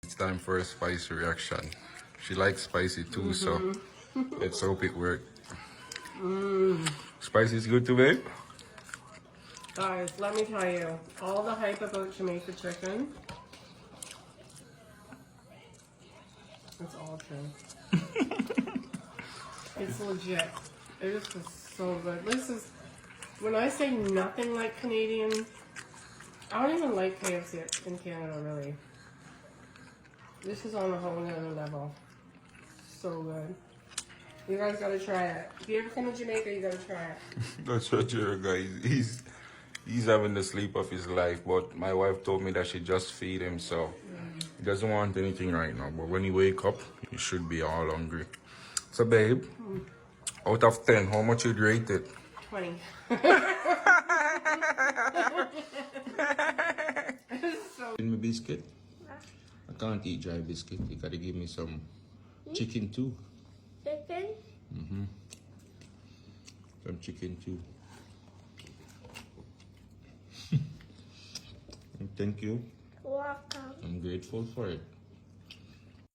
It's time for a spicy reaction. She likes spicy too, so let's hope it works. Spicy is good too, babe? Guys, let me tell you, all the hype about Jamaica chicken, it's all true. It's legit. It is just so good. This is, when I say nothing like Canadian, I don't even like KFC in Canada, really. This is on a whole nother level. So good. You guys gotta try it. If you ever come to Jamaica, you gotta try it. That's what you're, guys. He's having the sleep of his life, but my wife told me that she just feed him, so he doesn't want anything right now. But when he wake up, he should be all hungry. So, babe, out of 10, how much you'd rate it? 20. Give me biscuit. I can't eat dry biscuit. You gotta give me some chicken too. Chicken? Some chicken too. Thank you. Welcome. I'm grateful for it.